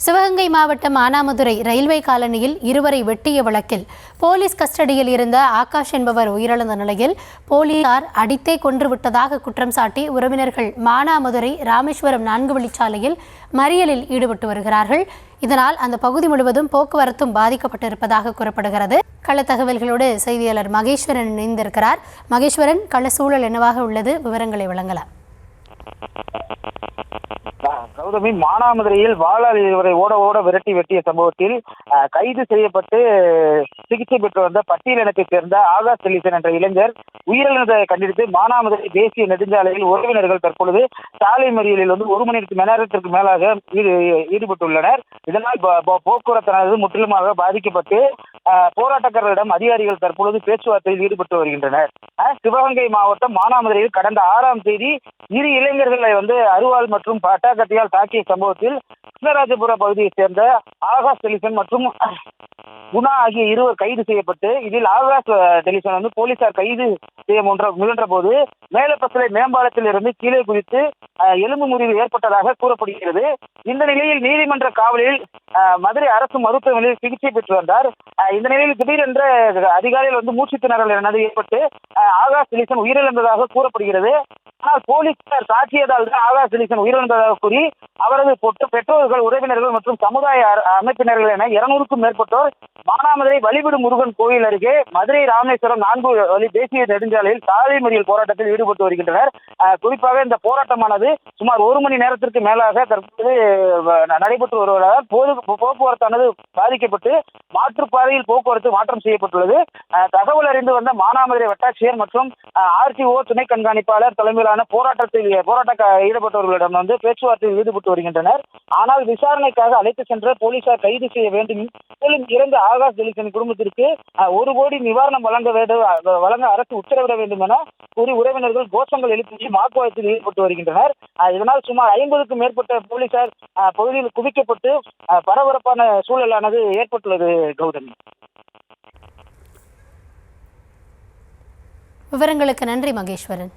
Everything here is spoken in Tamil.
சிவகங்கை மாவட்டம் மானாமதுரை ரயில்வே காலனியில் இருவரை வெட்டிய வழக்கில் போலீஸ் கஸ்டடியில் இருந்த ஆகாஷ் என்பவர் உயிரிழந்த நிலையில் போலீசார் அடித்தே கொன்றுவிட்டதாக குற்றம் சாட்டி உறவினர்கள் மானாமதுரை ராமேஸ்வரம் 4 வழிச்சாலையில் மறியலில் ஈடுபட்டு வருகிறார்கள். இதனால் அந்த பகுதி முழுவதும் போக்குவரத்தும் பாதிக்கப்பட்டிருப்பதாக கூறப்படுகிறது. கள தகவல்களோடு செய்தியாளர் மகேஸ்வரன் இணைந்திருக்கிறார். மகேஸ்வரன், கள சூழல் என்னவாக உள்ளது? விவரங்களை வழங்கலாம். கௌதமி, மானாமதுரையில் வாளால் இருவரை ஓட ஓட விரட்டி வெட்டிய சம்பவத்தில் கைது செய்யப்பட்டு சிகிச்சை பெற்று வந்த பட்டியலினத்தைச் சேர்ந்த ஆகாஷ் டெலிசன் என்ற இளைஞர் உயிரிழந்ததை கண்டித்து மானாமதுரை தேசிய நெடுஞ்சாலையில் உறவினர்கள் தற்பொழுது சாலை மறியலில் 1 மணி நேரத்திற்கு மேலாக ஈடுபட்டுள்ளனர். இதனால் போக்குவரத்தானது முற்றிலுமாக பாதிக்கப்பட்டு போராட்டக்காரர்களிடம் அதிகாரிகள் தற்பொழுது பேச்சுவார்த்தையில் ஈடுபட்டு வருகின்றனர். சிவகங்கை மாவட்டம் மானாமதுரையில் கடந்த 6ஆம் தேதி இரு இளைஞர்களை அருவாள் மற்றும் பட்டாக்கத்தியால் தாக்கிய சம்பவத்தில் கிருஷ்ணராஜபுர பகுதியைச் சேர்ந்த ஆகாஷ் டெலிசன் மற்றும் குணா ஆகிய இருவர் கைது செய்யப்பட்டு, இதில் ஆகாஷ் டெலிசன் போலீசார் கைது செய்ய முயன்ற போது மேலப்பசலை மேம்பாலத்தில் இருந்து கீழே குதித்து எலும்பு முறிவு ஏற்பட்டதாக கூறப்படுகிறது. இந்த நிலையில் நீதிமன்ற காவலில் மதுரை அரசு மருத்துவமனையில் சிகிச்சை பெற்று வந்தார். இந்த நிலையில் திடீரென்று அதிகாரிகள் மூச்சு திணறல் எனது ஏற்பட்டு ஆகாஷ் டெலிசன் உயிரிழந்ததாக கூறப்படுகிறது. ஆனால் போலீசார் தாக்கியதால் தான் ஆகாஷ் டெலிசன் உயிரிழந்ததாக கூறி அவரது பெற்றோர்கள், உறவினர்கள் மற்றும் சமுதாய அமைப்பினர்கள் என 200க்கும் மேற்பட்டோர் மானாமதுரை வழிபடு முருகன் கோயில் அருகே மதுரை ராமேஸ்வரம் 4 வழி தேசிய நெடுஞ்சாலையில் சாலை மறியல் போராட்டத்தில் ஈடுபட்டு வருகின்றனர். குறிப்பாக இந்த போராட்டமானது சுமார் 1 மணி நேரத்திற்கு மேலாக தற்போது நடைபெற்று வருவதால் போக்குவரத்தானது பாதிக்கப்பட்டு மாற்றுப்பாதையில் போக்குவரத்து மாற்றம் செய்யப்பட்டுள்ளது. தகவல் அறிந்து வந்த மானாமதுரை வட்டாட்சியர் மற்றும் RTO துணை கண்காணிப்பாளர் தலைமையிலான போராட்டத்தில் ஈடுபட்டவர்களிடம் பேச்சுவார்த்தையில் ஈடுபட்டு வருகின்றனர். ஆனால் விசாரணைக்காக அழைத்து சென்ற போலீசார் கைது செய்ய வேண்டும், மேலும் இறந்த ஆகாஷ் டெலிசன் குடும்பத்திற்கு 1 கோடி நிவாரணம் வழங்க அரசு உத்தரவிட வேண்டும் என கூறி உறவினர்கள் கோஷங்கள் எழுப்பி வாக்குவாதத்தில் ஈடுபட்டு வருகின்றனர். இதனால் சுமார் 50க்கும் மேற்பட்ட போலீசார் பகுதியில் குவிக்கப்பட்டு பரபரப்பான சூழலானது ஏற்பட்டுள்ளது. கௌதமி, விவரங்களுக்கு நன்றி மகேஸ்வரன்.